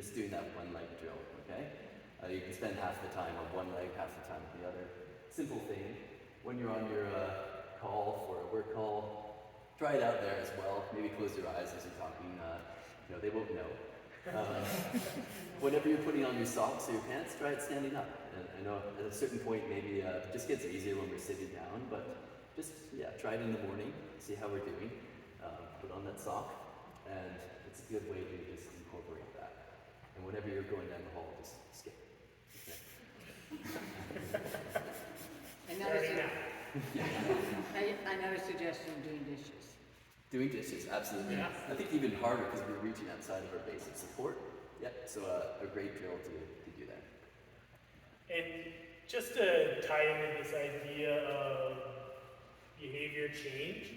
just doing that one leg drill, okay? You can spend half the time on one leg, half the time on the other. Simple thing. When you're on your call for a work call, try it out there as well. Maybe close your eyes as you're talking. They won't know. Whenever you're putting on your socks or your pants, try it standing up. And I know at a certain point maybe it just gets easier when we're sitting down, but just, try it in the morning, see how we're doing. Put on that sock, and it's a good way to just incorporate that. And whenever you're going down the hall, just skip. Another suggestion, doing dishes. Doing dishes, absolutely. Yeah. I think even harder because we're reaching outside of our base of support. So a great drill to do that. And just to tie into this idea of behavior change,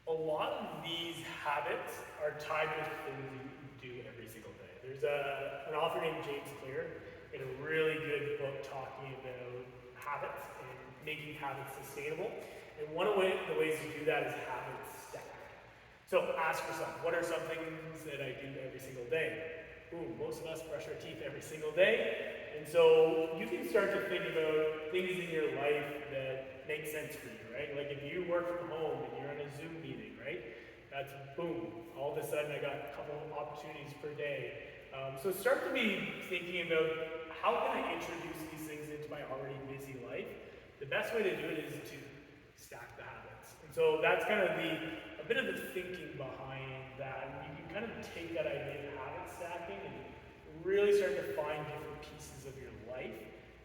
a lot of these habits are tied with things you do every single day. There's an author named James Clear in a really good book talking about habits and making habits sustainable. And one of the ways to do that is habit stack. So ask yourself, what are some things that I do every single day? Most of us brush our teeth every single day. And so you can start to think about things in your life that make sense for you, right? Like if you work from home and you're on a Zoom meeting, right? That's boom. All of a sudden I got a couple of opportunities per day. So start to be thinking about how can I introduce these things into my already busy life? The best way to do it is to stack the habits. And so that's kind of a bit of the thinking behind that. And you can kind of take that idea of habit stacking and really start to find different pieces of your life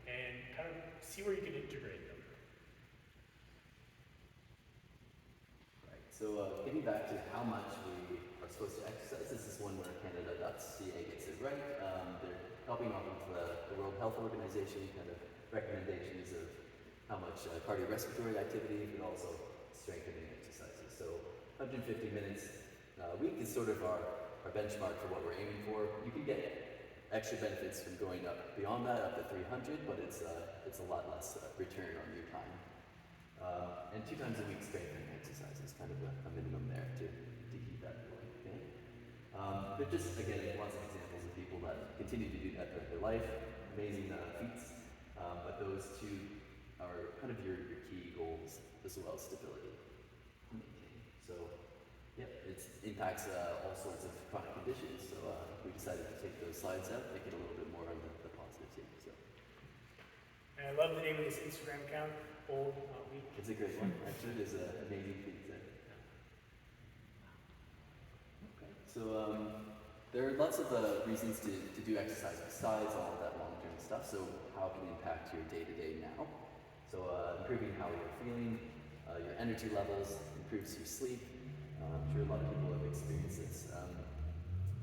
and kind of see where you can integrate them. Right. So getting back to how much we are supposed to exercise, this is one where Canada.ca gets it right. They're helping off of the World Health Organization kind of recommendations of how much cardiorespiratory activity, but also strengthening exercises. So 150 minutes a week is sort of our benchmark for what we're aiming for. You can get extra benefits from going up beyond that, up to 300, but it's a lot less return on your time. And 2 times a week strengthening exercise is kind of a minimum there to keep that going. Okay? But just again, lots of examples of people that continue to do that throughout their life, amazing feats. But those 2 are kind of your key goals as well, stability. So, it impacts all sorts of chronic conditions. So we decided to take those slides out, make it a little bit more on the positive team. So. And I love the name of this Instagram account, Old Not Weak. It's a great one. Actually, it is an amazing feat. Okay. So there are lots of reasons to do exercise besides all of that long-term stuff. So how it can impact your day-to-day now. So improving how you're feeling, your energy levels, improves your sleep. I'm sure a lot of people have experienced this.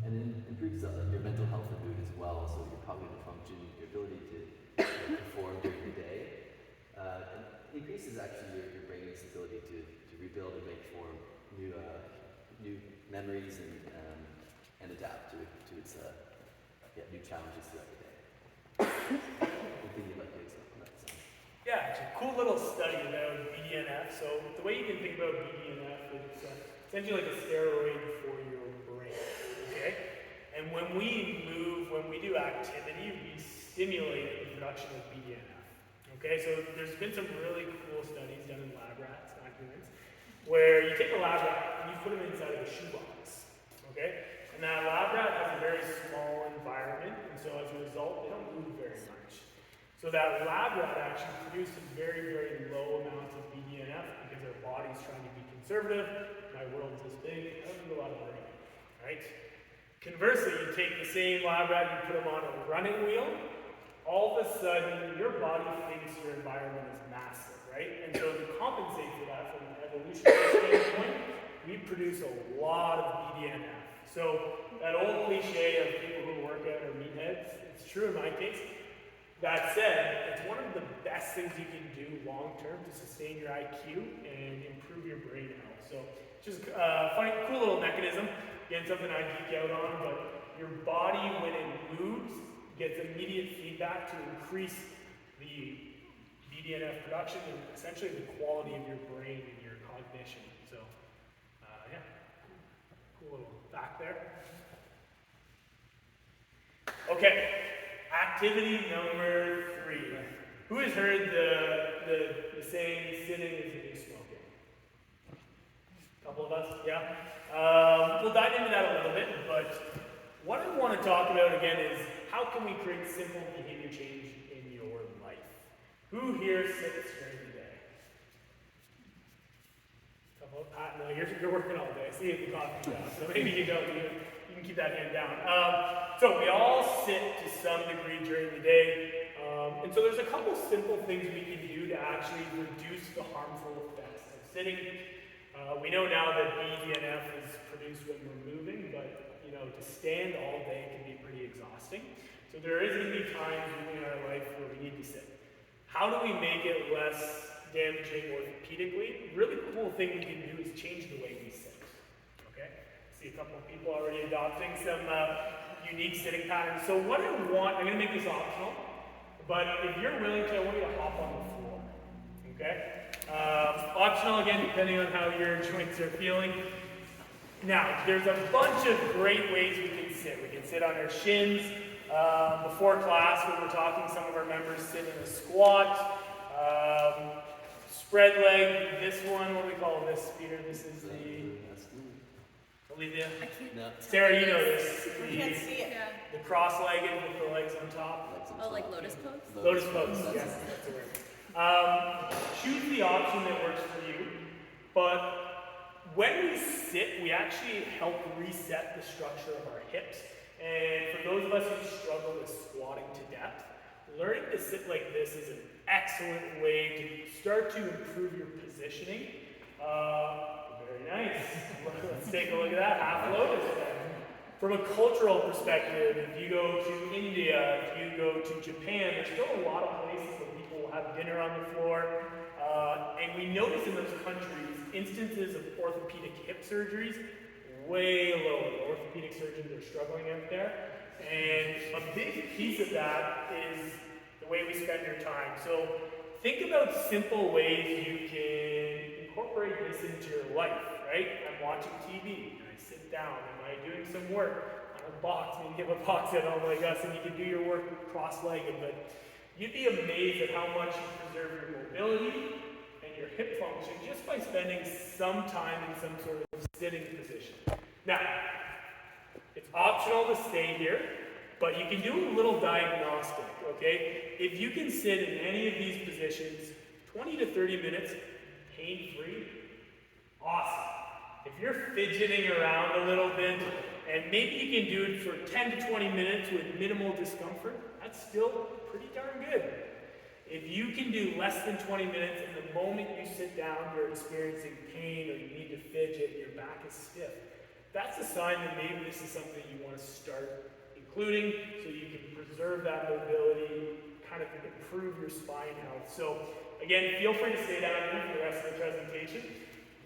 And it improves your mental health and mood as well, so your cognitive function, your ability to perform during the day. And increases actually your brain's ability to rebuild and make form new memories and adapt to its new challenges throughout the day. Anything you'd like to explain on that? Yeah, it's a cool little study about BDNF. So the way you can think about BDNF is essentially like a steroid for your brain, okay? And when we move, when we do activity, we stimulate the production of BDNF, okay? So there's been some really cool studies done in lab rats, not humans, where you take a lab rat and you put them inside of a shoebox, okay? And that lab rat has a very small environment, and so as a result, they don't move very much. So that lab rat actually produces very, very low amounts of BDNF because their body's trying to be conservative. My world's this big, I don't need a lot of learning, right? Conversely, you take the same lab rat and you put them on a running wheel, all of a sudden your body thinks your environment is massive, right? And so to compensate for that from an evolutionary standpoint, we produce a lot of BDNF. So that old cliche of people who work out are meatheads, it's true in my case. That said, it's one of the best things you can do long term to sustain your IQ and improve your brain health. So just a funny, cool little mechanism. Again, something I geek out on, but your body, when it moves, gets immediate feedback to increase the BDNF production and essentially the quality of your brain and your cognition. So, cool little fact there. Okay, activity number 3. Who has heard the saying, sitting is the new smoking? A couple of us, yeah? We'll dive into that a little bit, but what I want to talk about again is how can we create simple behavior change in your life? Who here sits during the day? Couple of, no, you're working all day. I see it in the coffee shop, so maybe you don't. You can keep that hand down. So we all sit to some degree during the day, and so there's a couple simple things we can do to actually reduce the harmful effects of sitting. We know now that BDNF is produced when we're moving, but you know, to stand all day can be pretty exhausting. So there is going to be times in our life where we need to sit. How do we make it less damaging orthopedically? Really cool thing we can do is change the way we sit. Okay? See a couple of people already adopting some unique sitting patterns. So what I want, I'm going to make this optional, but if you're willing to, I want you to hop on the floor. Okay? Optional again, depending on how your joints are feeling. Now, there's a bunch of great ways we can sit. We can sit on our shins. Before class, when we're talking, some of our members sit in a squat. Spread leg, this one, what do we call this, Peter? This is the... Olivia? No. Sarah, you know this. We can't see it. Yeah. The cross-legged with the legs on top. Oh, like lotus pose? Lotus pose, yes, that's the word. Choose the option that works for you, but when we sit, we actually help reset the structure of our hips. And for those of us who struggle with squatting to depth, learning to sit like this is an excellent way to start to improve your positioning. Very nice. Let's take a look at that. Half lotus. From a cultural perspective, if you go to India, if you go to Japan, there's still a lot of places where people will have dinner on the floor. And we notice in those countries, instances of orthopedic hip surgeries way lower. The orthopedic surgeons are struggling out there. And a big piece of that is the way we spend your time. So think about simple ways you can incorporate this into your life, right? I'm watching TV, and I sit down. Am I doing some work on a box? Maybe you have a box at home like us, and you can do your work cross-legged, but you'd be amazed at how much you preserve your mobility and your hip function just by spending some time in some sort of sitting position. Now, it's optional to stay here, but you can do a little diagnostic, okay? If you can sit in any of these positions 20 to 30 minutes, pain-free, awesome. If you're fidgeting around a little bit, and maybe you can do it for 10 to 20 minutes with minimal discomfort, that's still pretty darn good. If you can do less than 20 minutes, and the moment you sit down, you're experiencing pain or you need to fidget, your back is stiff, that's a sign that maybe this is something you want to start including so you can preserve that mobility, kind of improve your spine health. So again, feel free to stay down here for the rest of the presentation,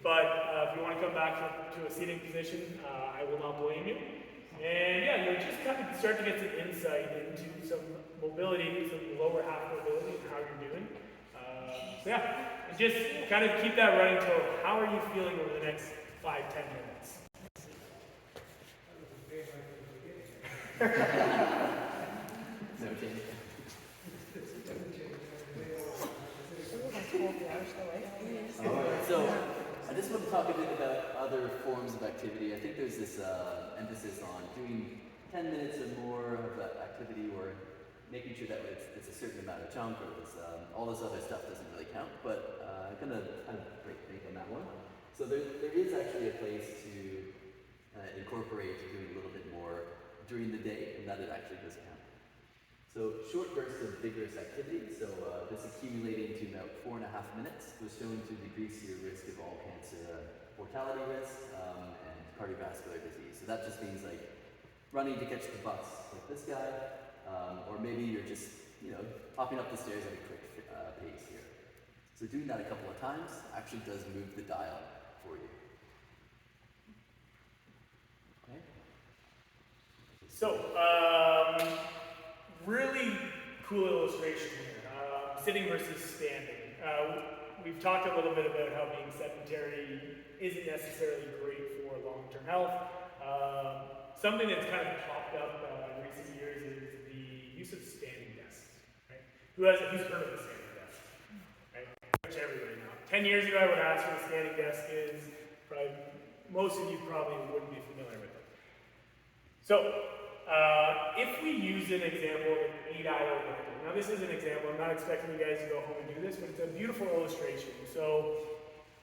but if you want to come back to a seating position, I will not blame you. And yeah, you'll just kind of start to get some insight into some mobility, some lower half mobility and how you're doing. So yeah, just kind of keep that running total. How are you feeling over the next 5-10 minutes? No change. Alright, so I just want to talk a bit about other forms of activity. I think there's this emphasis on doing 10 minutes or more of that activity, or making sure that it's a certain amount of chunk, or all this other stuff doesn't really count, but I'm going to kind of break on that one. So there is actually a place to incorporate doing a little bit more during the day, and that it actually does count. So short bursts of vigorous activity, so this accumulating to about 4.5 minutes was shown to decrease your risk of all cancer mortality risk and cardiovascular disease. So that just means like running to catch the bus, like this guy, or maybe you're just, hopping up the stairs at a quick pace here. So doing that a couple of times actually does move the dial for you. Okay. So, really cool illustration here. Sitting versus standing. We've talked a little bit about how being sedentary isn't necessarily great for long-term health. Something that's kind of popped up in recent years is Who's heard of the standing desk? Right? Pretty much everybody now. 10 years ago, I would ask what a standing desk is. Probably, most of you probably wouldn't be familiar with it. So, if we use an example of an 8-hour workday, now this is an example, I'm not expecting you guys to go home and do this, but it's a beautiful illustration. So,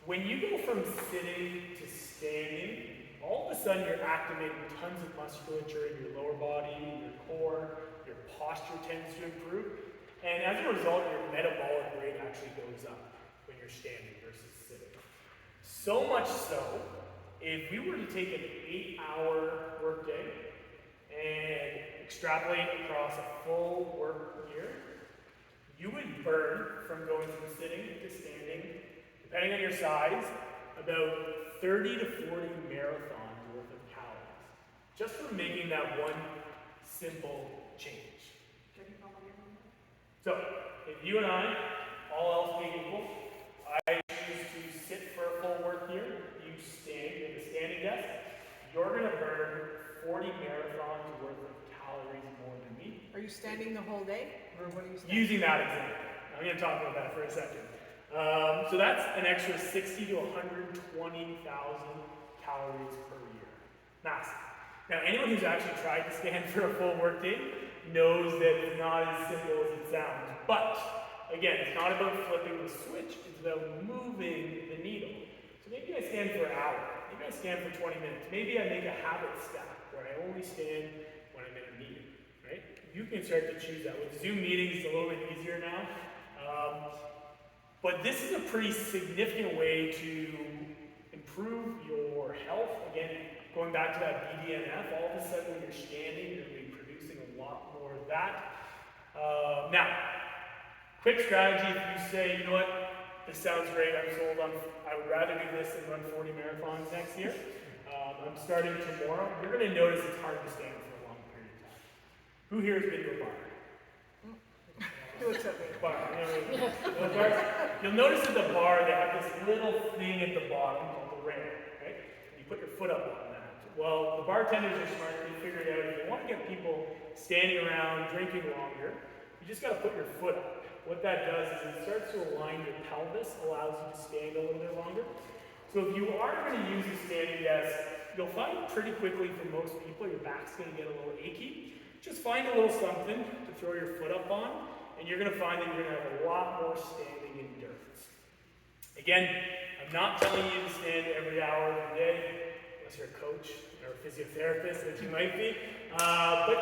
when you go from sitting to standing, all of a sudden you're activating tons of musculature in your lower body, your core, your posture tends to improve, and as a result, your metabolic rate actually goes up when you're standing versus sitting. So much so, if we were to take an 8-hour workday and extrapolate across a full work year, you would burn from going from sitting to standing, depending on your size, about 30 to 40 marathons worth of calories, just from making that one simple change. So, if you and I, all else being equal, I choose to sit for a full work year, you stand in the standing desk, you're going to burn 40 marathons worth of calories more than me. Are you standing the whole day, or what are you standing? Using that example. I'm going to talk about that for a second. So that's an extra 60 to 120,000 calories per year. Massive. Now, anyone who's actually tried to stand for a full workday knows that it's not as simple as it sounds. But, again, it's not about flipping the switch, it's about moving the needle. So maybe I stand for an hour, maybe I stand for 20 minutes, maybe I make a habit stack where I only stand when I'm in a meeting, right? You can start to choose that. With Zoom meetings, it's a little bit easier now. But this is a pretty significant way to improve your health. Again, going back to that BDNF, all of a sudden when you're standing, you're going to be producing a lot more of that. Now, quick strategy, if you say, you know what, this sounds great, I'm sold on, I would rather do this than run 40 marathons next year. I'm starting tomorrow. You're going to notice it's hard to stand for a long period of time. Who here has been to a bar? Do it something. Bar. You'll notice at the bar they have this little thing at the bottom called the rail, right? You put your foot up on that. Well, the bartenders are smart. They figured out if you want to get people standing around, drinking longer, you just got to put your foot up. What that does is it starts to align your pelvis, allows you to stand a little bit longer. So if you are going to use a standing desk, you'll find pretty quickly for most people your back's going to get a little achy. Just find a little something to throw your foot up on, and you're going to find that you're going to have a lot more standing endurance. Again, I'm not telling you to stand every hour of the day, unless you're a coach or a physiotherapist, which you might be, but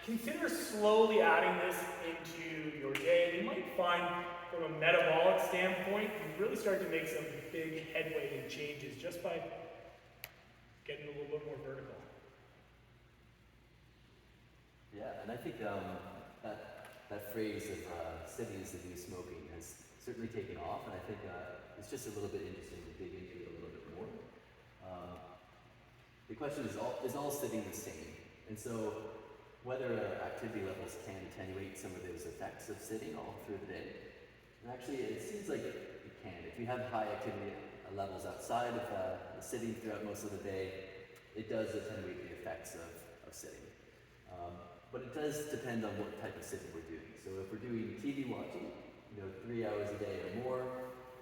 consider slowly adding this into your day. You might find, from a metabolic standpoint, you really start to make some big headway and changes just by getting a little bit more vertical. Yeah, and I think that phrase of sitting is the new smoking has certainly taken off, and I think it's just a little bit interesting to dig into it a little bit more. The question is all sitting the same? And so whether activity levels can attenuate some of those effects of sitting all through the day, and actually it seems like it can. If you have high activity levels outside of sitting throughout most of the day, it does attenuate the effects of sitting. But it does depend on what type of sitting we're doing. So if we're doing TV watching, 3 hours a day or more,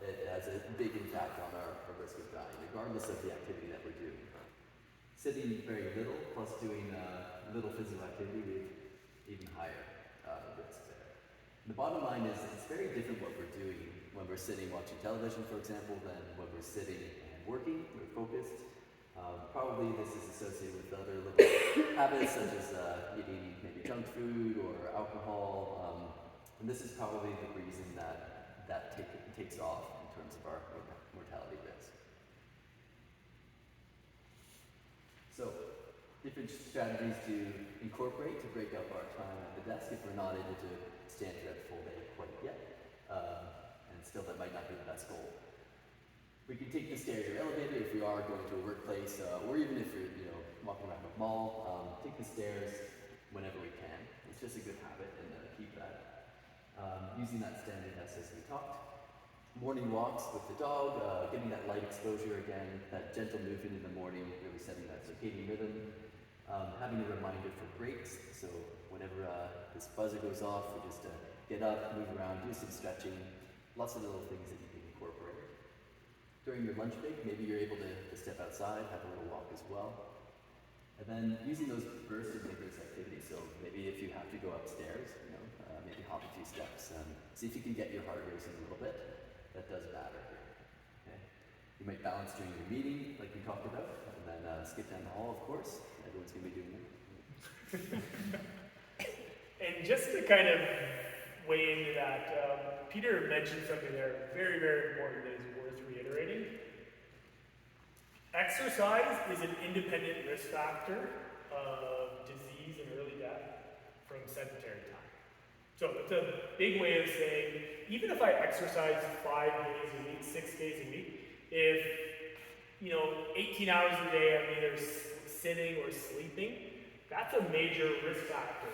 it has a big impact on our risk of dying, regardless of the activity that we're doing. Sitting very little, plus doing little physical activity, we have even higher risk there. The bottom line is it's very different what we're doing when we're sitting watching television, for example, than when we're sitting and working, we're focused. Probably this is associated with other little habits such as eating maybe junk food or alcohol, and this is probably the reason that takes off in terms of our mortality risk. So, different strategies to incorporate to break up our time at the desk if we're not able to stand throughout the full day quite yet, and still that might not be the best goal. We can take the stairs or elevator if we are going to a workplace, or even if you're walking around a mall. Take the stairs whenever we can. It's just a good habit, and keep that. Using that standing desk as we talked. Morning walks with the dog, getting that light exposure again, that gentle movement in the morning, really setting that circadian rhythm. Having a reminder for breaks, so whenever this buzzer goes off, we just get up, move around, do some stretching, lots of little things that you can incorporate. During your lunch break, maybe you're able to step outside, have a little walk as well. And then using those bursts and vigorous activities, so maybe if you have to go upstairs, maybe hop a few steps, see if you can get your heart racing a little bit. That does matter here. Okay? You might balance during your meeting, like we talked about, and then skip down the hall, of course. Everyone's going to be doing that. And just to kind of weigh into that, Peter mentioned something there very, very important that is worth reiterating. Exercise is an independent risk factor of disease and early death from sedentary time. So it's a big way of saying, even if I exercise 5 days a week, 6 days a week, if 18 hours a day I'm either sitting or sleeping, that's a major risk factor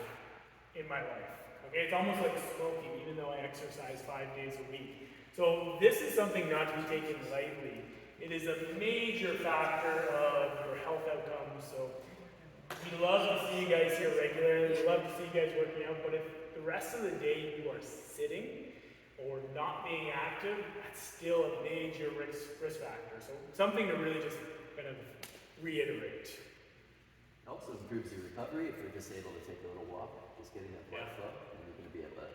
in my life. Okay, it's almost like smoking, even though I exercise 5 days a week. So this is something not to be taken lightly. It is a major factor of your health outcomes. So we love to see you guys here regularly. We love to see you guys working out. But if the rest of the day you are sitting or not being active, that's still a major risk factor. So something to really just kind of reiterate. It also improves your recovery if you're just able to take a little walk, just getting that blood flow, and you're going to be able to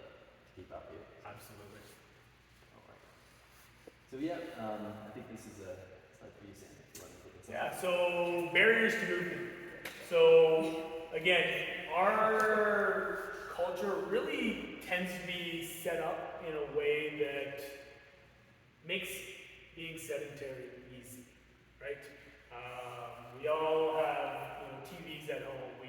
keep up here. Absolutely. All right. So I think this is a slide for you, Sam, if you want to take it. Yeah, so barriers to movement. So again, our culture really tends to be set up in a way that makes being sedentary easy, right? We all have TVs at home. We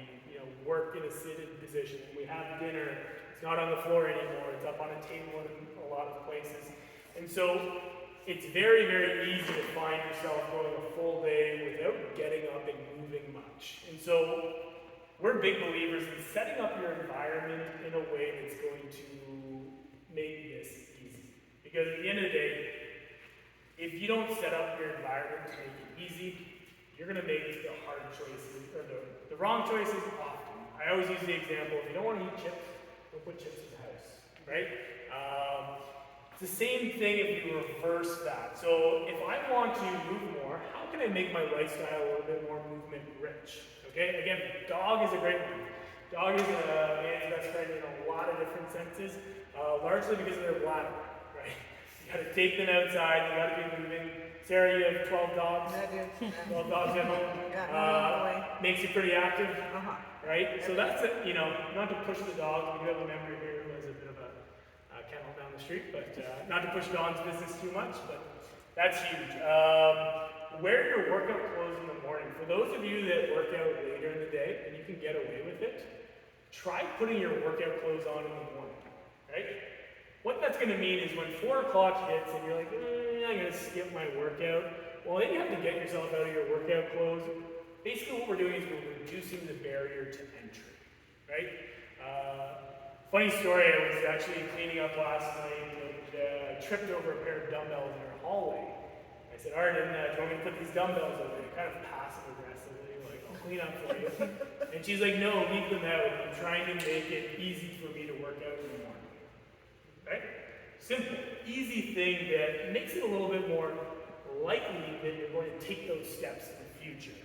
work in a seated position. We have dinner. It's not on the floor anymore. It's up on a table in a lot of places. And so it's very, very easy to find yourself going a full day without getting up and moving much. And so we're big believers in setting up your environment in a way that's going to make this easy. Because at the end of the day, if you don't set up your environment to make it easy, you're going to make the hard choices, or the wrong choices often. I always use the example, if you don't want to eat chips, don't put chips in the house, right? It's the same thing if you reverse that. So if I want to move more, how can I make my lifestyle a little bit more movement rich? Okay, again, dog is a great one. Dog is a man's best friend in a lot of different senses, largely because of their bladder, right? You got to take them outside, you got to be moving. Sarah, you have 12 dogs? I do. 12 dogs at home? Yeah, makes you pretty active, Uh-huh. right? So that's, not to push the dogs. We do have a member here who has a bit of a kennel down the street, but not to push Dawn's business too much, but that's huge. Wear your workout clothes in the morning. For those of you that work out later in the day and you can get away with it, try putting your workout clothes on in the morning, right? What that's going to mean is when 4 o'clock hits and you're like, I'm going to skip my workout, well, then you have to get yourself out of your workout clothes. Basically what we're doing is we're reducing the barrier to entry, right? Funny story, I was actually cleaning up last night and tripped over a pair of dumbbells in our hallway. I said, Arden, do you want me to put these dumbbells over? Kind of passive aggressively, like, I'll clean up for you. And she's like, no, leave them out. I'm trying to make it easy for me to work out in the morning. Right? Simple, easy thing that makes it a little bit more likely that you're going to take those steps in the future.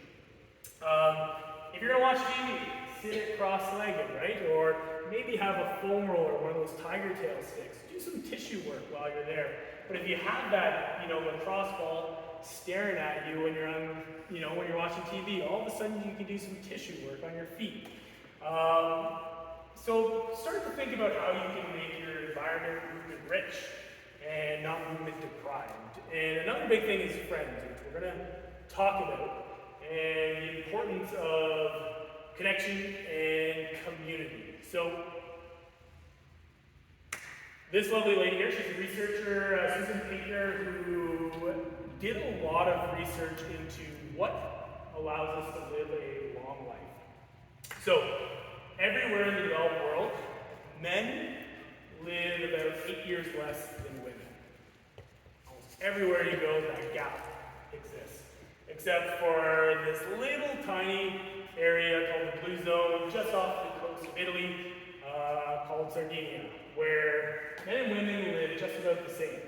If you're going to watch TV, sit it cross-legged, right? Or maybe have a foam roller, one of those tiger tail sticks. Do some tissue work while you're there. But if you have that, lacrosse ball staring at you when you're on, when you're watching TV, all of a sudden you can do some tissue work on your feet. So start to think about how you can make your environment movement rich and not movement deprived. And another big thing is friends, which we're going to talk about, and the importance of connection and community. So this lovely lady here, she's a researcher, Susan Pinkner, who did a lot of research into what allows us to live a long life. So everywhere in the developed world, men live about 8 years less than women. Almost everywhere you go, that gap exists. Except for this little tiny area called the Blue Zone, just off the coast of Italy, called called Sardinia, where men and women live just about the same.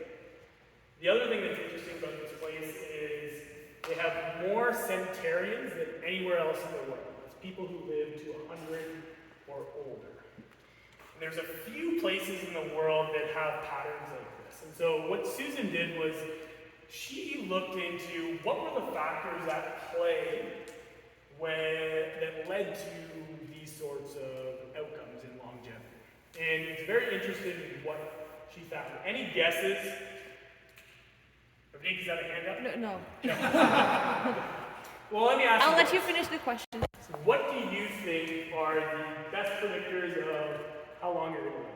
The other thing that's interesting about this place is they have more centenarians than anywhere else in the world. It's people who live to 100 or older. And there's a few places in the world that have patterns like this. And so what Susan did was she looked into what were the factors at play that led to these sorts of outcomes in longevity. And it's very interesting in what she found. Any guesses? Everybody's got a hand up? No. Well, let me ask you. I'll let you finish the question. What do you think are the best predictors of how long you're going to live?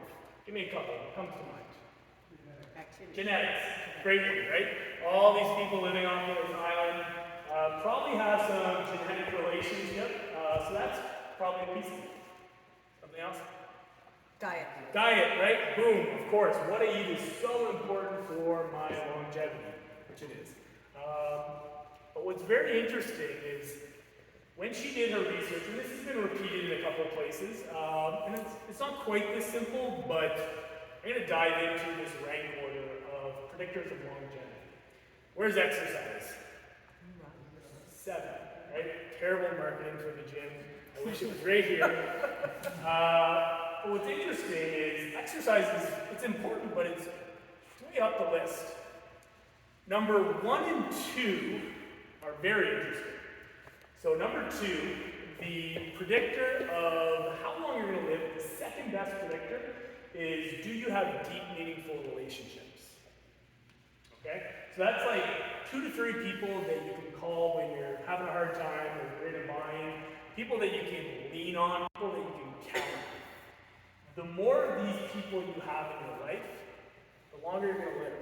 Give me a couple. What comes to mind? Genetics. Great one, right? All these people living on this island probably have some genetic relationship. So that's probably a piece of it. Something else? Diet. Diet, right? Boom, of course. What I eat is so important for my longevity, which it is. But what's very interesting is when she did her research, and this has been repeated in a couple of places, and it's not quite this simple, but I'm going to dive into this rank order of predictors of longevity. Where's exercise? 7, right? Terrible marketing for the gym. I wish it was right here. But what's interesting is exercise it's important, but it's way up the list. Number 1 and 2 are very interesting. So number 2, the predictor of how long you're going to live, the second best predictor is do you have deep, meaningful relationships? Okay? So that's like 2 to 3 people that you can call when you're having a hard time or you're in a bind, people that you can lean on, people that you can count on. The more of these people you have in your life, the longer you're going to live.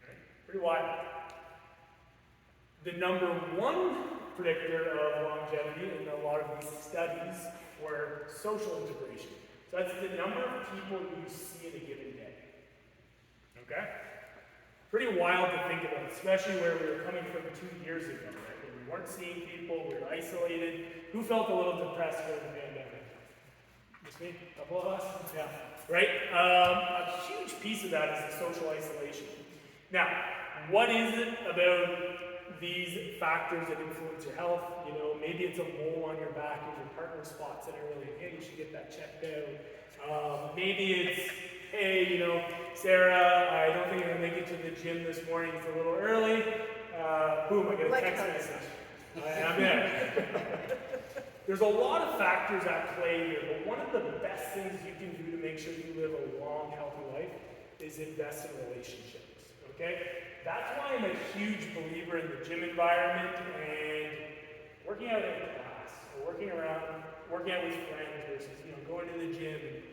Okay? Pretty wild. The number 1 predictor of longevity in a lot of these studies were social integration. So that's the number of people you see in a given day. Okay? Pretty wild to think about, especially where we were coming from 2 years ago, right? When we weren't seeing people, we were isolated. Who felt a little depressed during the pandemic? Just me? A couple of us? Yeah. Right? A huge piece of that is the social isolation. Now, what is it about these factors that influence your health? You know, maybe it's a mole on your back and your partner spots it early. Hey, you should get that checked out. Maybe it's, hey, you know, Sarah, I don't think I'm going to make it to the gym this morning. It's a little early. Boom, I get a text message. And I'm there. There's a lot of factors at play here, but one of the best things you can do to make sure you live a long, healthy life is invest in relationships. Okay? That's why I'm a huge believer in the gym environment and working out in class, or working out with friends versus, you know, going to the gym and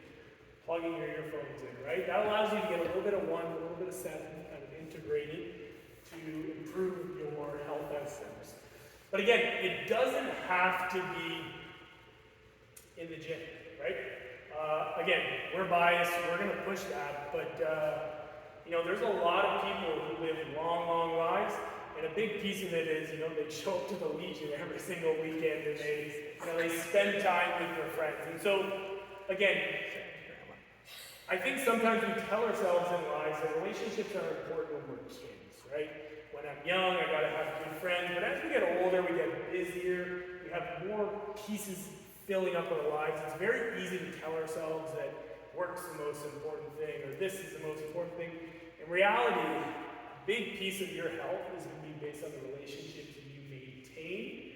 plugging your earphones in, right? That allows you to get a little bit of 1, a little bit of 7, kind of integrated to improve your health outcomes. But again, it doesn't have to be in the gym, right? Again, we're biased, we're going to push that, but you know, there's a lot of people who live long, long lives, and a big piece of it is, you know, they show up to the Legion every single weekend, and they spend time with their friends. And so, again, I think sometimes we tell ourselves in lives that relationships are important when we're kids, right? When I'm young, I gotta have good friends, but as we get older, we get busier, we have more pieces filling up our lives. It's very easy to tell ourselves that work's the most important thing, or this is the most important thing. In reality, a big piece of your health is going to be based on the relationships that you maintain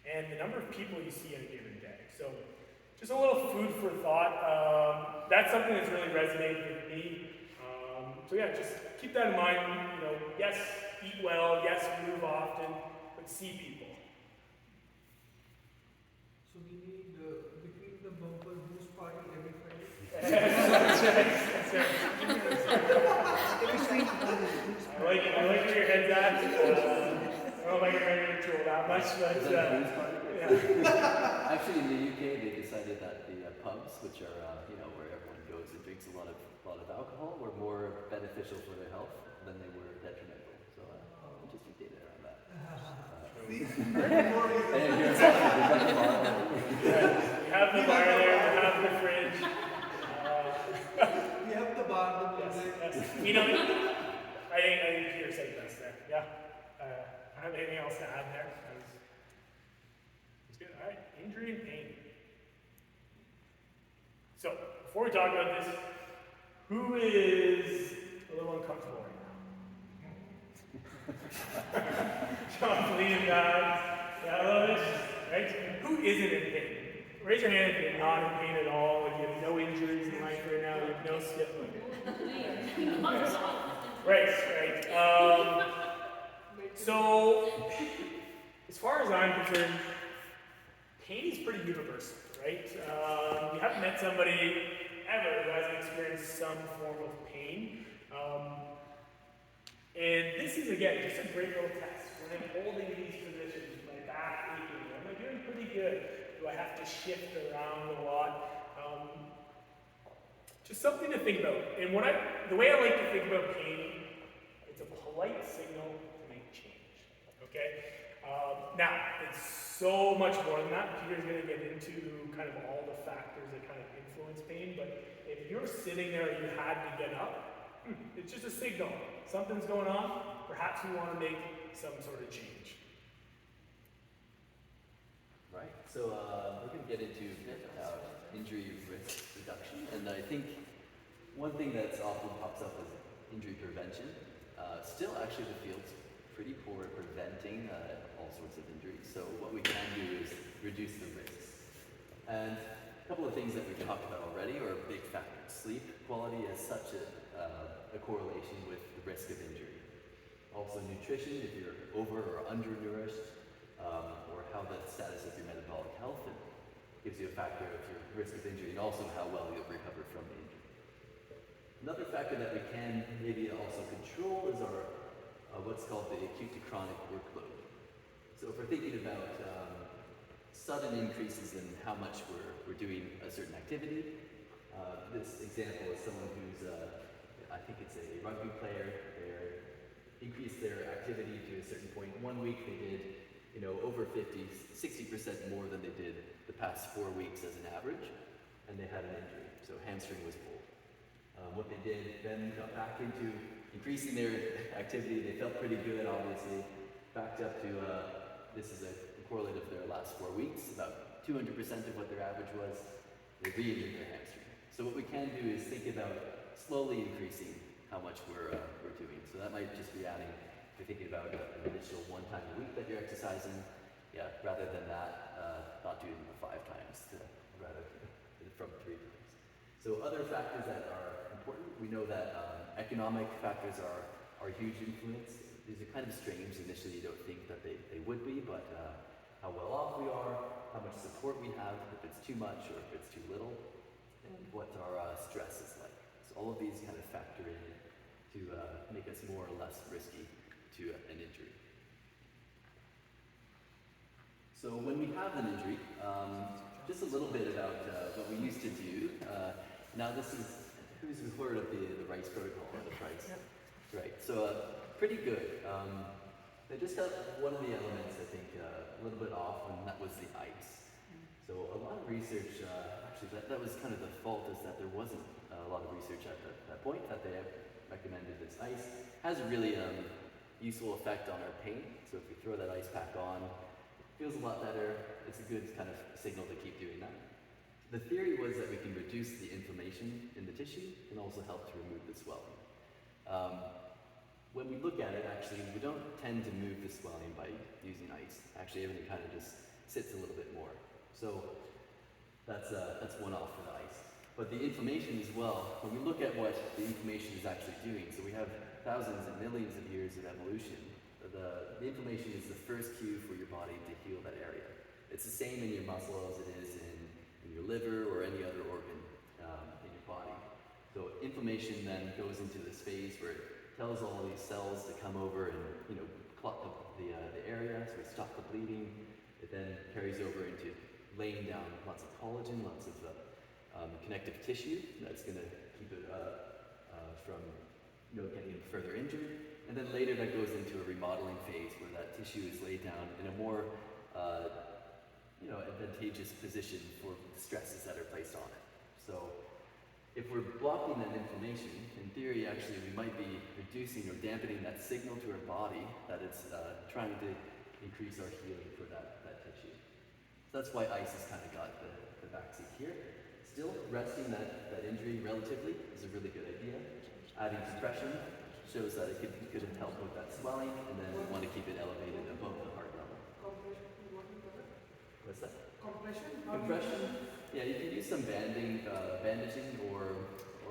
and the number of people you see in a given day. So just a little food for thought. That's something that's really resonated with me. So yeah, just keep that in mind. You know, yes, eat well, yes, move often, but see people. So we need between the bumper boost party every Friday. That's right. I like where your head's at. I don't know if I can remember the tool that much, but yeah. Actually, in the UK, they decided that the pubs, which are you know, where everyone goes and drinks a lot of alcohol, were more beneficial for their health than they were detrimental. So interesting data around that. we have the bar there, we have the fridge. Yes. I think Peter said it best there. Yeah. I don't have anything else to add there. That was good. All right. Injury and pain. So, before we talk about this, who is a little uncomfortable right now? Sean's leaning back. Yeah, a little bit. Right? Who isn't in pain? Raise your hand if you're not in pain at all, if you have no injuries in life right now, you have no skip. Right. So, as far as I'm concerned, pain is pretty universal, right? You haven't met somebody ever who hasn't experienced some form of pain. And this is, again, just a great little test. When I'm holding these positions, my back aching, am I doing pretty good? Do I have to shift around a lot? Just something to think about. And the way I like to think about pain, it's a polite signal to make change. Okay? Now, it's so much more than that. Peter's going to get into kind of all the factors that kind of influence pain. But if you're sitting there and you had to get up, it's just a signal. Something's going on. Perhaps you want to make some sort of change. Right. So we're going to get into injury risk reduction, and I think one thing that's often pops up is injury prevention. Still, actually, the field's pretty poor at preventing all sorts of injuries. So what we can do is reduce the risks. And a couple of things that we've talked about already are big factors. Sleep quality has such a correlation with the risk of injury. Also, nutrition, if you're over or undernourished, or how the status of your metabolic health, it gives you a factor of your risk of injury and also how well you'll recover from the injury. Another factor that we can maybe also control is our what's called the acute to chronic workload. So if we're thinking about sudden increases in how much we're doing a certain activity, this example is someone who's, I think it's a rugby player, they increased their activity to a certain point. 1 week they did over 50, 60% more than they did the past 4 weeks as an average, and they had an injury, so hamstring was pulled. What they did then got back into increasing their activity. They felt pretty good, obviously, backed up to, this is a correlate of their last 4 weeks, about 200% of what their average was. They re-injured their hamstring. So what we can do is think about slowly increasing how much we're doing. So that might just be adding, if you're thinking about an additional 1 time a week that you're exercising, rather than that, not doing it 5 times, rather from 3 times. So other factors that are important, we know that economic factors are a huge influence. These are kind of strange. Initially, you don't think that they would be, but how well off we are, how much support we have, if it's too much or if it's too little, and what our stress is like. So all of these kind of factor in to make us more or less risky to an injury. So when we have an injury, just a little bit about what we used to do. Now this is, who's heard of the RICE protocol or the RICE? Yep. Right, so pretty good. They just got one of the elements, I think, a little bit off, and that was the ice. So a lot of research, actually that was kind of the fault, is that there wasn't a lot of research at that point that they recommended this ice. Has a really useful effect on our pain. So if we throw that ice pack on, it feels a lot better. It's a good kind of signal to keep doing that. The theory was that we can reduce the inflammation in the tissue and also help to remove the swelling. When we look at it, actually, we don't tend to move the swelling by using ice. Actually, everything kind of just sits a little bit more. So that's one off for the ice. But the inflammation as well, when we look at what the inflammation is actually doing, so we have thousands and millions of years of evolution. The inflammation is the first cue for your body to heal that area. It's the same in your muscle as it is in your liver or any other organ in your body. So inflammation then goes into this phase where it tells all these cells to come over and clot the area, so we stop the bleeding. It then carries over into laying down lots of collagen, lots of connective tissue that's going to keep it from getting further injured. And then later that goes into a remodeling phase where that tissue is laid down in a more advantageous position for the stresses that are placed on it. So if if we're blocking that inflammation, in theory, actually, we might be reducing or dampening that signal to our body that it's trying to increase our healing for that tissue. So that's why ice has kind of got the backseat here. Still, resting that injury relatively is a really good idea. Adding compression shows that it could help with that swelling, and then we want to keep it elevated above the heart level. Compression, what is that? What's that? Compression? Compression, yeah, you can use some bandaging or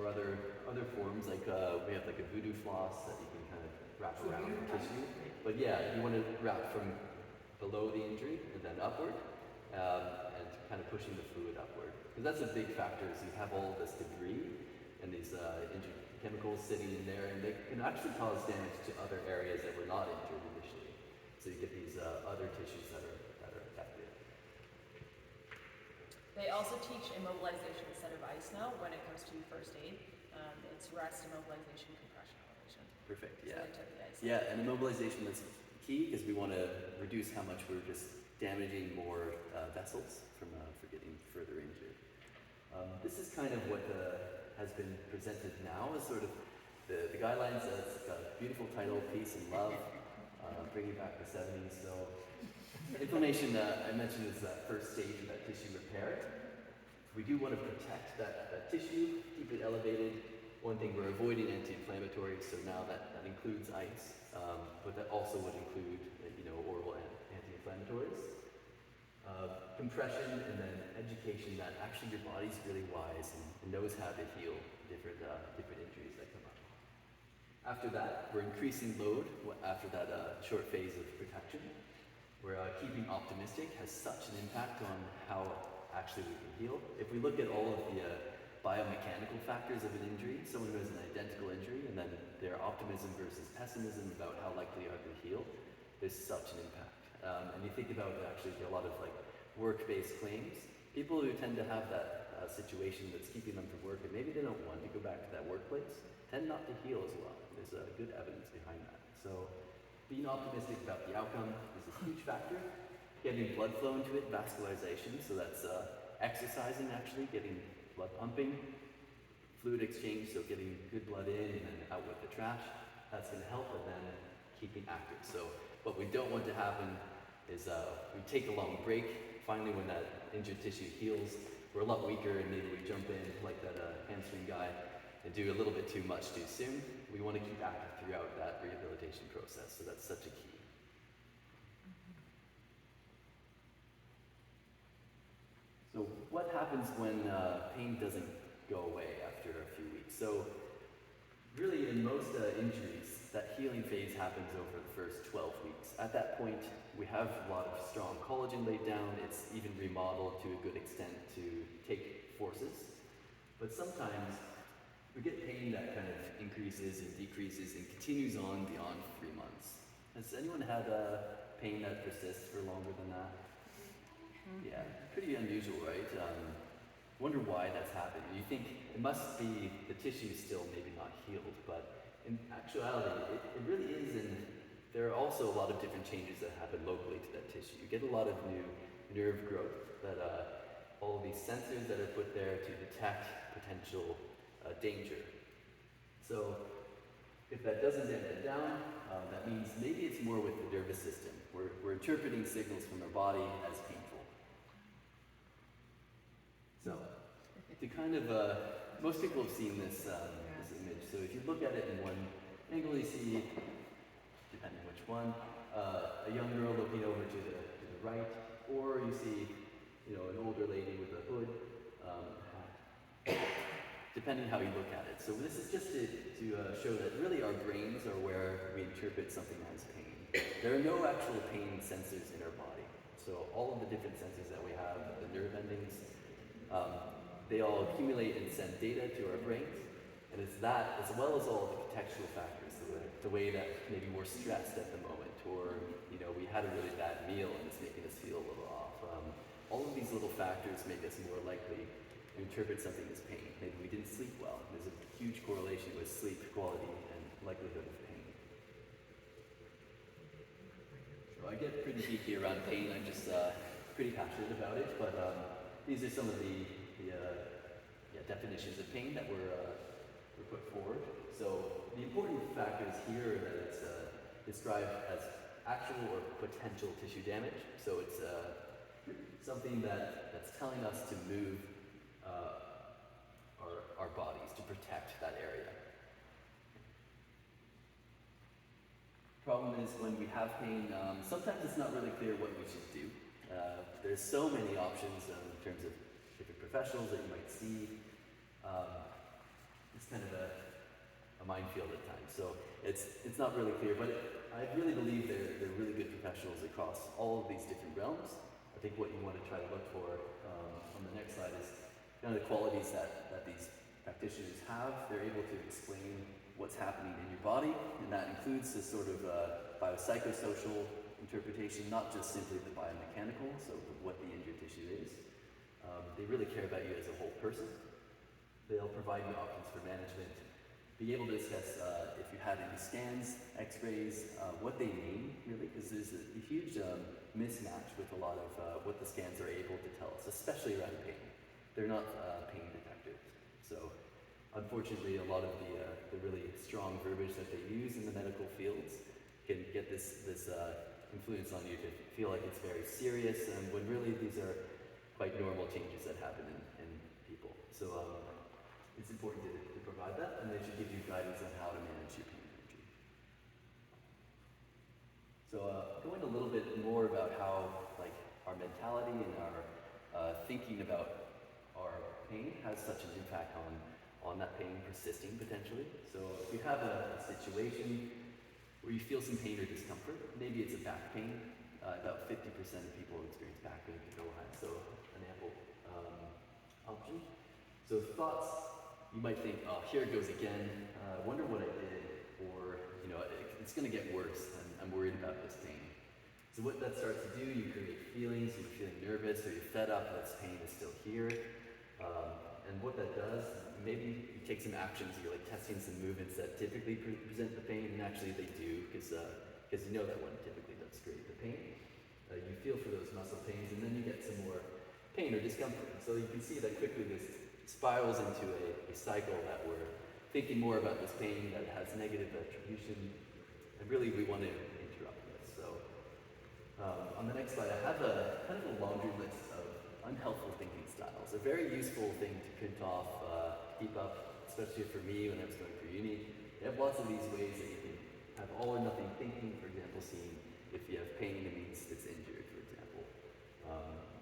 other forms, like we have like a voodoo floss that you can kind of wrap around the tissue. But yeah, you want to wrap from below the injury and then upward, and kind of pushing the fluid upward. Because that's a big factor, is you have all this debris and these injured chemicals sitting in there, and they can actually cause damage to other areas that were not injured initially. So you get these other tissues that are affected. They also teach immobilization instead of ice now when it comes to first aid. It's rest, immobilization, compression, elevation. Perfect, So yeah. they took the ice. Yeah, and immobilization is key because we want to reduce how much we're just damaging more vessels from getting further injured. This is kind of what has been presented now as sort of the guidelines. It's got a beautiful title, Peace and Love, bringing back the 70s. So inflammation, I mentioned, is that first stage of that tissue repair. We do want to protect that tissue, keep it elevated. One thing, we're avoiding anti-inflammatories, so now that includes ice, but that also would include, oral anti-inflammatories. Compression, and then education that actually your body's really wise and knows how to heal different injuries that come up. After that, we're increasing load after that short phase of protection. We're keeping optimistic has such an impact on how actually we can heal. If we look at all of the biomechanical factors of an injury, someone who has an identical injury, and then their optimism versus pessimism about how likely they are to heal, there's such an impact. And you think about actually a lot of like work-based claims, people who tend to have that situation that's keeping them from work, and maybe they don't want to go back to that workplace, tend not to heal as well. There's good evidence behind that. So being optimistic about the outcome is a huge factor. Getting blood flow into it, vascularization, so that's exercising actually, getting blood pumping, fluid exchange, so getting good blood in and then out with the trash, that's going to help, and then keeping active. So what we don't want to happen is we take a long break, finally when that injured tissue heals, we're a lot weaker and maybe we jump in like that hamstring guy and do a little bit too much too soon. We want to keep active throughout that rehabilitation process, so that's such a key. So what happens when pain doesn't go away after a few weeks? So really in most injuries, that healing phase happens over the first 12 weeks. At that point, we have a lot of strong collagen laid down. It's even remodeled to a good extent to take forces. But sometimes we get pain that kind of increases and decreases and continues on beyond 3 months. Has anyone had pain that persists for longer than that? Yeah, pretty unusual, right? Wonder why that's happening. You think it must be the tissue still maybe not healed, but in actuality, it really is, and there are also a lot of different changes that happen locally to that tissue. You get a lot of new nerve growth, that all of these sensors that are put there to detect potential danger. So if that doesn't dampen down, that means maybe it's more with the nervous system. We're interpreting signals from our body as painful. So, to kind of, most people have seen this image. So if you look at it in one angle, you see, depending which one, a young girl looking over to the right, or you see, an older lady with a hood, depending how you look at it. So this is just to show that really our brains are where we interpret something as pain. There are no actual pain sensors in our body. So all of the different sensors that we have, the nerve endings, they all accumulate and send data to our brains, and it's that, as well as all of the contextual factors, the way that maybe we're stressed at the moment, or we had a really bad meal and it's making us feel a little off. All of these little factors make us more likely to interpret something as pain. Maybe we didn't sleep well. There's a huge correlation with sleep quality and likelihood of pain. So I get pretty geeky around pain. I'm just pretty passionate about it, but these are some of the definitions definitions of pain that were put forward. So the important factors here are that it's described as actual or potential tissue damage. So it's something that's telling us to move our bodies to protect that area. Problem is when we have pain, sometimes it's not really clear what we should do. There's so many options in terms of different professionals that you might see. It's kind of a minefield at times. So it's not really clear, but I really believe they're really good professionals across all of these different realms. I think what you want to try to look for on the next slide is kind of the qualities that these practitioners have. They're able to explain what's happening in your body, and that includes this sort of biopsychosocial interpretation, not just simply the biomechanical, so what the injured tissue is. They really care about you as a whole person. They'll provide you options for management, be able to discuss if you had any scans, x-rays, what they mean, really, because there's a huge mismatch with a lot of what the scans are able to tell us, especially around pain. They're not pain detectors. So unfortunately, a lot of the really strong verbiage that they use in the medical fields can get this influence on you to feel like it's very serious, and when really these are quite normal changes that happen in people. So it's important to provide that, and they should give you guidance on how to manage your pain energy. So going a little bit more about how like our mentality and our thinking about our pain has such an impact on that pain persisting potentially. So if you have a situation where you feel some pain or discomfort, maybe it's a back pain. About 50% of people experience back pain can go high, so an ample option. So thoughts, you might think, oh, here it goes again. Wonder what I did, or it's going to get worse. I'm worried about this pain. So what that starts to do, you create feelings. You're feeling nervous, or you're fed up. This pain is still here. And what that does, maybe you take some actions. You're like testing some movements that typically present the pain, and actually they do, because you know that one typically does create the pain. You feel for those muscle pains, and then you get some more pain or discomfort. So you can see that quickly this spirals into a cycle that we're thinking more about this pain that has negative attribution, and really we want to interrupt this. So on the next slide, I have a kind of a laundry list of unhelpful thinking styles. A very useful thing to print off, keep up, especially for me when I was going through uni. They have lots of these ways that you can have all or nothing thinking. For example, seeing if you have pain, it means it's injured, for example.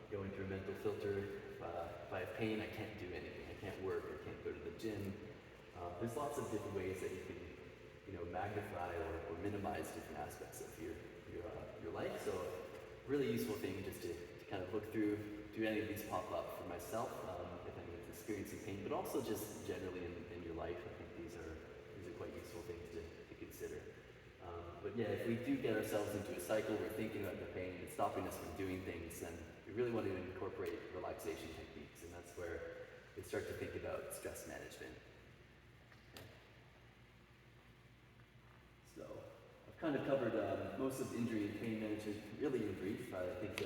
Going through a mental filter, if I have pain, I can't do anything. I can't work, I can't go to the gym. There's lots of different ways that you can magnify or minimize different aspects of your life. So really useful thing just to kind of look through, do any of these pop up for myself if anyone's experiencing pain, but also just generally in your life. I think these are quite useful things to consider. But yeah, if we do get ourselves into a cycle, we're thinking about the pain, it's stopping us from doing things, then we really want to incorporate relaxation techniques, and that's where we start to think about stress management. So I've kind of covered most of injury and pain management really in brief. I think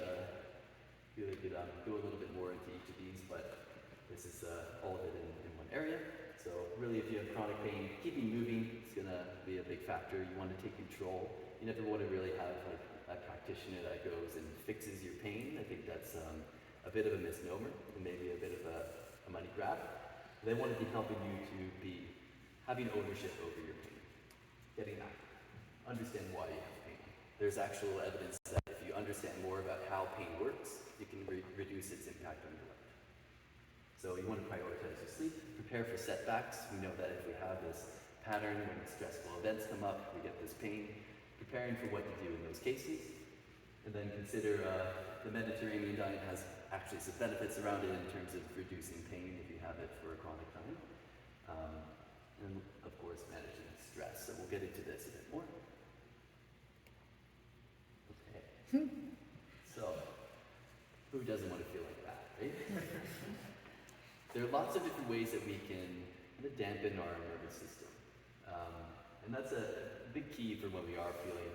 really could go a little bit more into each of these, but this is all of it in one area. So really, if you have chronic pain, keeping moving is going to be a big factor. You want to take control. You never want to really have like a practitioner that goes and fixes your pain. I think that's a bit of a misnomer and maybe a bit of a money grab. They want to be helping you to be having ownership over your pain, getting active, understand why you have pain. There's actual evidence that if you understand more about how pain works, you can reduce its impact on your life. So you want to prioritize your sleep, prepare for setbacks. We know that if we have this pattern when stressful events come up, we get this pain, preparing for what to do in those cases. And then consider the Mediterranean diet has actually some benefits around it in terms of reducing pain if you have it for a chronic time. And of course, managing stress. So we'll get into this a bit more. Okay. So, who doesn't want to feel like that, right? There are lots of different ways that we can kind of dampen our nervous system. And that's a big key for when we are feeling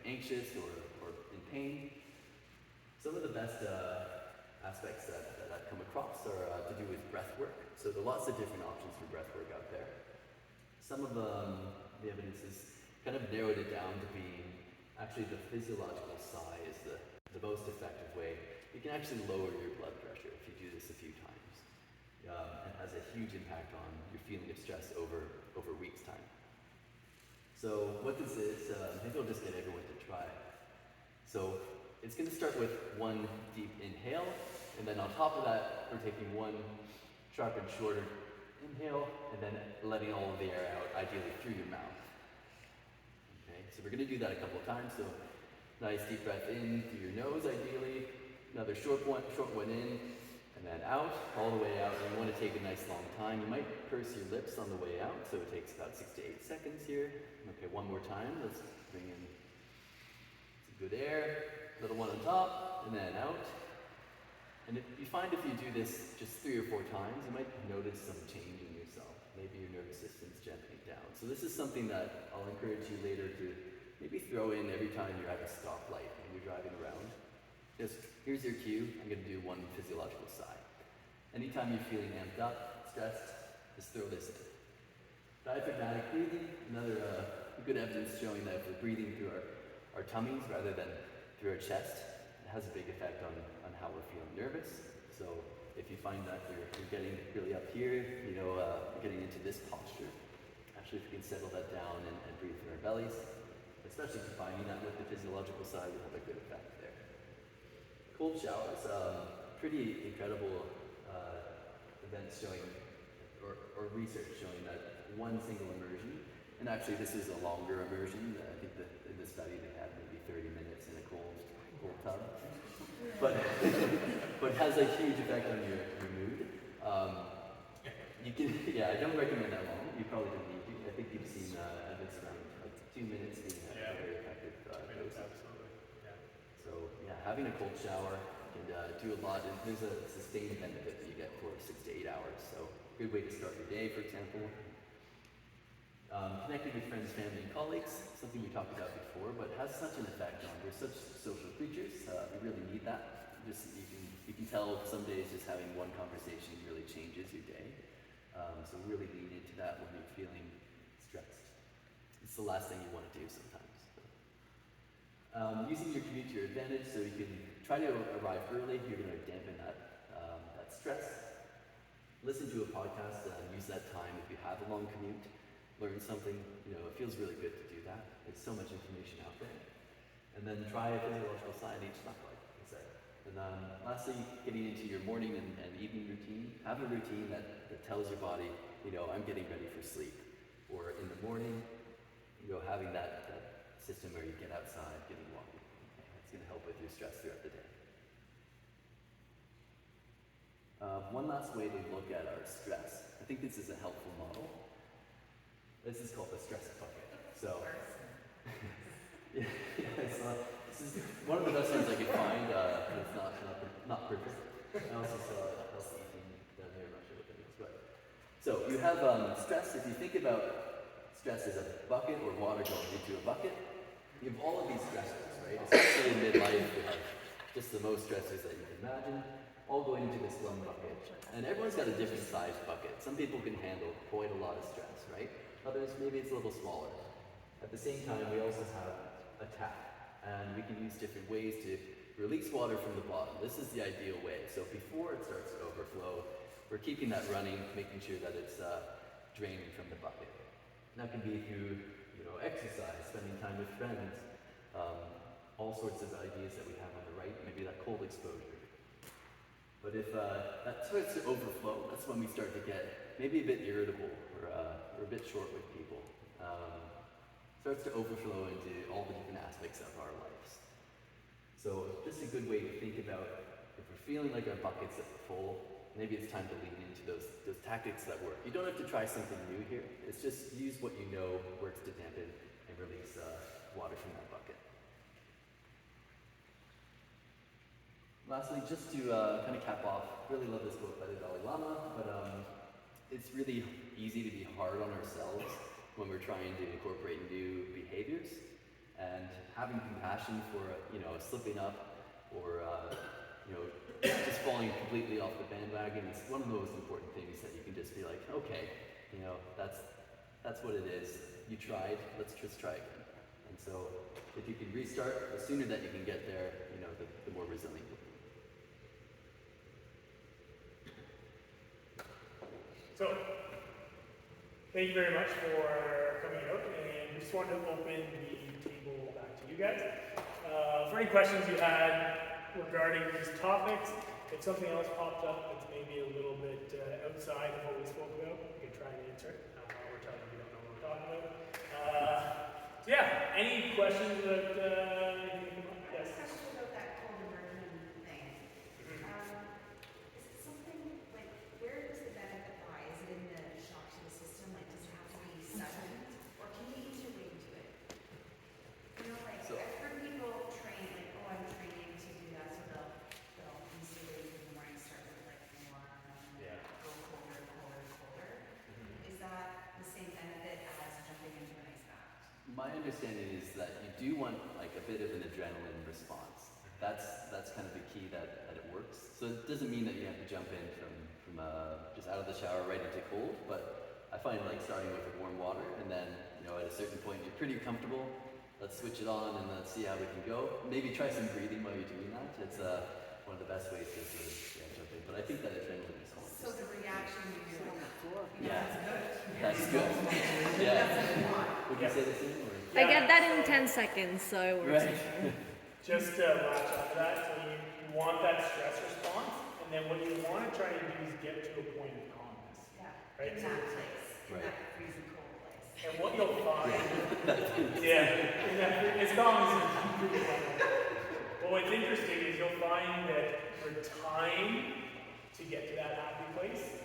anxious or in pain. Some of the best aspects that I've come across are to do with breath work. So So lots of different options for breath work out there. Some of the evidence has kind of narrowed it down to being actually the physiological sigh is the most effective way. You can actually lower your blood pressure if you do this a few times. And has a huge impact on your feeling of stress over weeks' time. So what this is, maybe I'll just get everyone to try. So it's going to start with one deep inhale, and then on top of that, we're taking one sharp and shorter inhale, and then letting all of the air out, ideally through your mouth. Okay, so we're going to do that a couple of times. So nice deep breath in through your nose, ideally. Another short one in, and then out, all the way out. And you want to take a nice long time. You might purse your lips on the way out, so it takes about 6 to 8 seconds here. Okay, one more time. Let's bring in some good air. Little one on top, and then out. And if you find if you do this just 3 or 4 times, you might notice some change in yourself. Maybe your nervous system's gently down. So this is something that I'll encourage you later to maybe throw in every time you're at a stoplight when you're driving around. Just, here's your cue. I'm going to do one physiological sigh. Anytime you're feeling amped up, stressed, just throw this in. Diaphragmatic breathing, another good evidence showing that if we're breathing through our tummies rather than through our chest, it has a big effect on how we're feeling nervous. So if you find that you're getting really up here, you're getting into this posture, actually if we can settle that down and breathe through our bellies, especially combining that with the physiological side, will have a good effect there. Cold showers, pretty incredible events showing, or research showing that one single immersion, and actually this is a longer immersion. I think that in the study they had maybe 30 minutes in a cold tub, but but has a huge effect on your mood. You can, I don't recommend that long. You probably don't need to. I think you've seen evidence around like 2 minutes being a very effective dose. Absolutely. Yeah. So having a cold shower can do a lot, and there's a sustained benefit that you get for 6 to 8 hours. So good way to start your day, for example. Connecting with friends, family, and colleagues, something we talked about before, but has such an effect on. We're such social creatures. We really need that. You can tell some days just having one conversation really changes your day. So really lean into that when you're feeling stressed. It's the last thing you want to do sometimes. Using your commute to your advantage, so you can try to arrive early. You're going to dampen that stress. Listen to a podcast and use that time if you have a long commute. Learn something, it feels really good to do that. There's so much information out there. And then try a physiological sign each stoplight. And then lastly, getting into your morning and evening routine. Have a routine that tells your body, I'm getting ready for sleep. Or in the morning, having that system where you get outside, getting walking. It's going to help with your stress throughout the day. One last way to look at our stress. I think this is a helpful model. This is called the stress bucket. So, this is one of the best ones I could find. It's not perfect. I also saw healthy eating down here. I'm not sure what that means, but so you have stress. If you think about stress as a bucket or water going into a bucket, you have all of these stressors, right? Especially in midlife, we have just the most stressors that you can imagine, all going into this one bucket. And everyone's got a different size bucket. Some people can handle quite a lot of stress, right? Others, maybe it's a little smaller. At the same time, we also have a tap, and we can use different ways to release water from the bottom. This is the ideal way. So before it starts to overflow, we're keeping that running, making sure that it's draining from the bucket. And that can be through, exercise, spending time with friends, all sorts of ideas that we have on the right, maybe that cold exposure. But if that starts to overflow, that's when we start to get maybe a bit irritable or a bit short with people. Starts to overflow into all the different aspects of our lives. So just a good way to think about if we're feeling like our buckets are full, maybe it's time to lean into those tactics that work. You don't have to try something new here. It's just use what you know works to dampen and release water from that bucket. Lastly, just to kind of cap off, really love this quote by the Dalai Lama, but it's really easy to be hard on ourselves when we're trying to incorporate new behaviors, and having compassion for slipping up or just falling completely off the bandwagon is one of the most important things that you can just okay, you know, that's what it is. You tried, let's just try again. And so if you can restart, the sooner that you can get there, you know, the more resilient you'll be. So, thank you very much for coming out, and we just wanted to open the table back to you guys. For any questions you had regarding these topics, if something else popped up that's maybe a little bit outside of what we spoke about, we can try and answer it. We're telling you we don't know what we're talking about. So yeah, any questions about anything? Yes. I have a question about that cold immersion thing. Is it something like, where does the benefit lie? Is it in the shock to the system? Like, does it have to be sudden, or can you ease your way into it? You know, like So- I've heard people train, like, oh, I'm training to do that, so they'll ease their way through the morning, start with like warm, Yeah. go colder, colder, colder. Is that the same benefit as jumping into an ice bath? My understanding is that you do want like a bit of an adrenaline response. That's kind of the key that it works. So it doesn't mean that you have to jump in from just out of the shower right into cold, but I find like starting with warm water and then, you know, at a certain point you're pretty comfortable. Let's switch it on and let's see how we can go. Maybe try some breathing while you're doing that. It's one of the best ways to sort of jump in. But I think that adrenaline is home. So the reaction when you're Yeah. that's good. That's good. Yeah. Would you say the same? Or? I get that in 10 seconds, so it works. Right. Just to latch onto that, so you want that stress response, and then what you want to try and do is get to a point of calmness. Yeah, Right. in that place, in Right. that freezing cold place. And what you'll find, it's calmness is pretty calm. Well, what's interesting is you'll find that your time to get to that happy place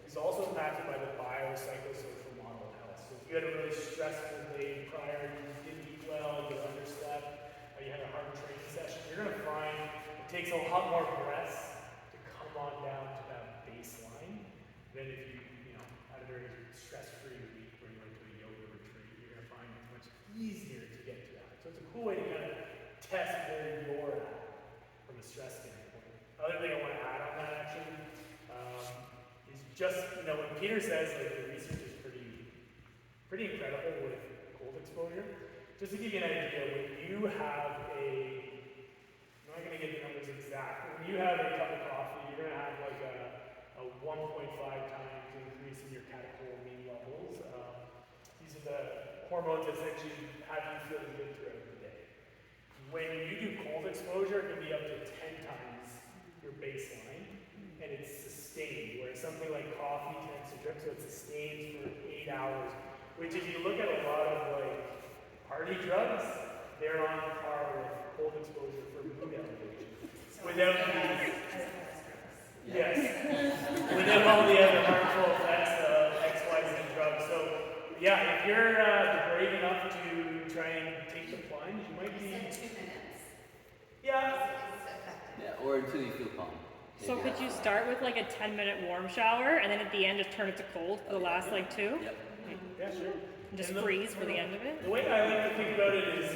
is also impacted by the biopsychosocial model of health. So if you had a really stressful day prior, you didn't eat well, you underslept, you had a hard training session, you're going to find it takes a lot more breaths to come on down to that baseline than if you know, had a very stress-free week where you went to a yoga retreat. You're going to find it much easier to get to that. So it's a cool way to kind of test where you're at from a stress standpoint. Other thing I want to add on that actually is just, you know, when Peter says like the research is pretty incredible with cold exposure. Just to give you an idea, when you have I'm not going to get the numbers exact, but when you have a cup of coffee, you're going to have like a 1.5 times increase in your catecholamine levels. These are the hormones that essentially have you feeling good throughout the day. When you do cold exposure, it can be up to 10 times your baseline, and it's sustained, whereas something like coffee tends to drip, so it sustains for 8 hours, which if you look at a lot of like party drugs, they're on par with cold exposure for mood elevation. Without without all the other harmful effects of XYZ drugs. So yeah, if you're brave enough to try and take the plunge, you might You be. said 2 minutes. Yeah. It's effective. Yeah, or until you feel calm. So Maybe could you after. start with like a 10-minute warm shower and then at the end just turn it to cold for the last like 2? Yep. Yeah, sure. And just And the- freeze for the end of it? The way I like to think about it is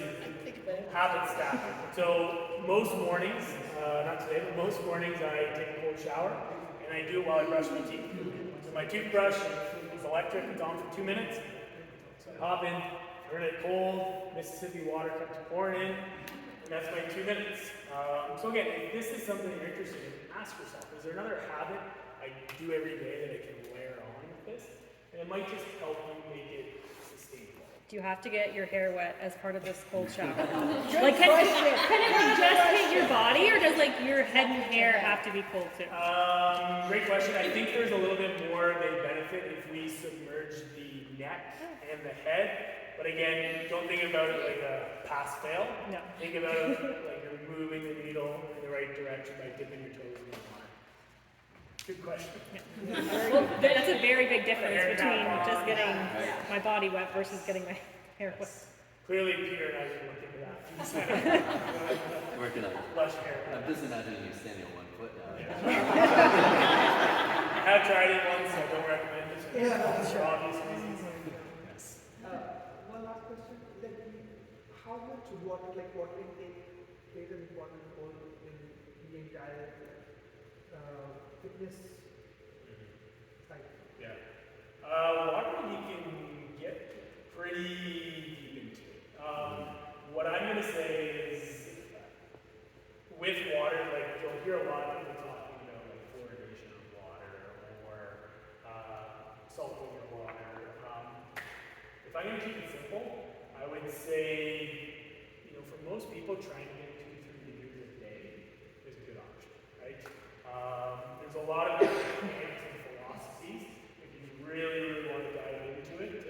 habit stacking. So most mornings, not today, but most mornings I take a cold shower and I do it while I brush my teeth. So my toothbrush is electric, it's on for 2 minutes. So I hop in, turn it cold, Mississippi water comes pouring in, and that's my 2 minutes. So again, if this is something you're interested in, ask yourself, is there another habit I do every day that I can layer on with this? And it might just help you make it sustainable. Do you have to get your hair wet as part of this cold shower? Like can it just hit your body or does like your head and hair have to be cold too? Great question. I think there's a little bit more of a benefit if we submerge the neck and the head. But again, don't think about it like a pass-fail. No. Think about it like you're moving the needle in the right direction by dipping your toes in the water. Good question. Well, that's a very big difference between just getting my body wet versus getting my hair wet. Clearly, Peter and I can look into that. Working on it. Lush hair. I'm just imagining you standing on one foot now. I have tried it once, so I don't recommend it. For obvious reasons. Yes. One last question. Like, how much water, like water intake, plays an important role in the entire fitness cycle? Yeah. salting your water. If I'm going to keep it simple, I would say, for most people, trying to get 2 to 3 liters a day is a good option, right? There's a lot of different mechanics and philosophies if you really want to dive into it.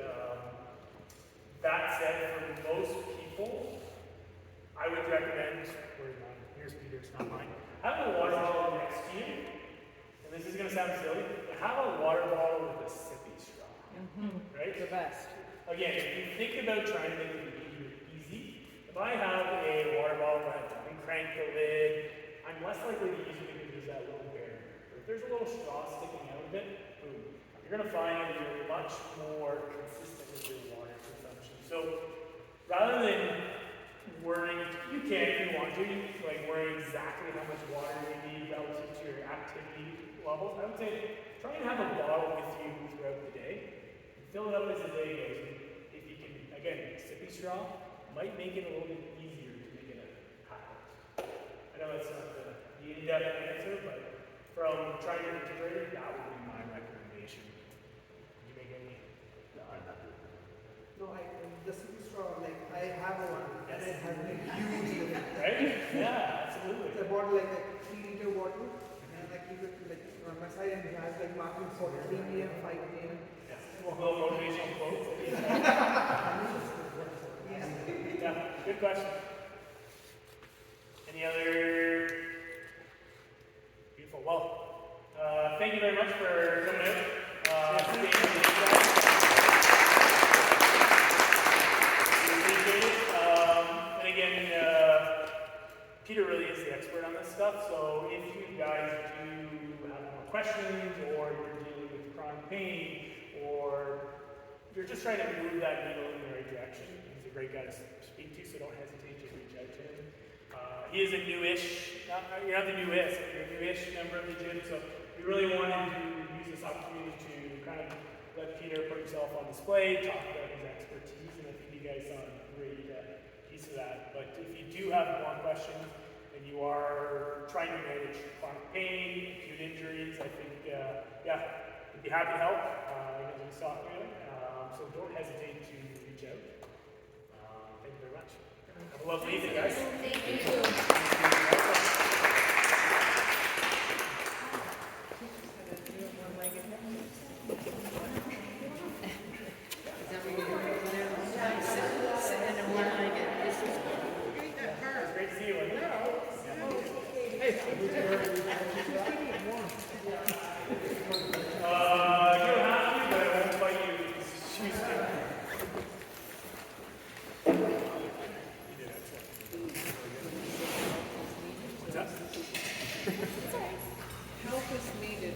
That said, for most people, I would recommend, where's mine? Here's Peter's, not mine. Have a water bottle next to you, and this is going to sound silly, but have a water bottle with a sippy straw, right? The best. Again, if you think about trying to make it easy, if I have a water bottle that I can crank the lid, I'm less likely to use it because there's that little barrier. But if there's a little straw sticking out of it, boom, you're going to find that you're much more consistent with your water consumption. So rather than worrying, you can if you want to, like worrying exactly how much water you need relative to your activity levels, I would say try and have a bottle with you throughout the day. Fill it up as the day goes. If you can, again, sippy straw might make it a little bit easier to make it a habit. I know that's not the in-depth answer, but from trying to integrate it, that would be my recommendation. Did you make any? No, I'm happy with that. No, the city straw, like I have one, and it has like huge limit. Right? Yeah, absolutely. I bought like a 3 liter bottle, and I keep it like on my side, and it has like markings for 3 p.m., 5 p.m. A little motivational quote. Yeah, good question. Any other? Beautiful. Well, thank you very much for coming out. Staying with these guys. We appreciate it. And again, Peter really is the expert on this stuff, so if you guys do have more questions, or you're dealing with chronic pain, or you're just trying to move that needle in the right direction, he's a great guy to speak to, so don't hesitate to reach out to him. He is a newish, you're not the newest, but you're a newish member of the gym, so we really wanted to use this opportunity to kind of let Peter put himself on display, talk about his expertise, and I think you guys saw a great piece of that. But if you do have more questions, and you are trying to manage chronic pain, acute injuries, I think, we'd be happy to help. As we saw here, so don't hesitate to reach out. Thank you very much. Have a lovely evening, guys. Thank you. It's great to see you. You don't have to, but I won't fight you if you choose to. What's that? Help is needed.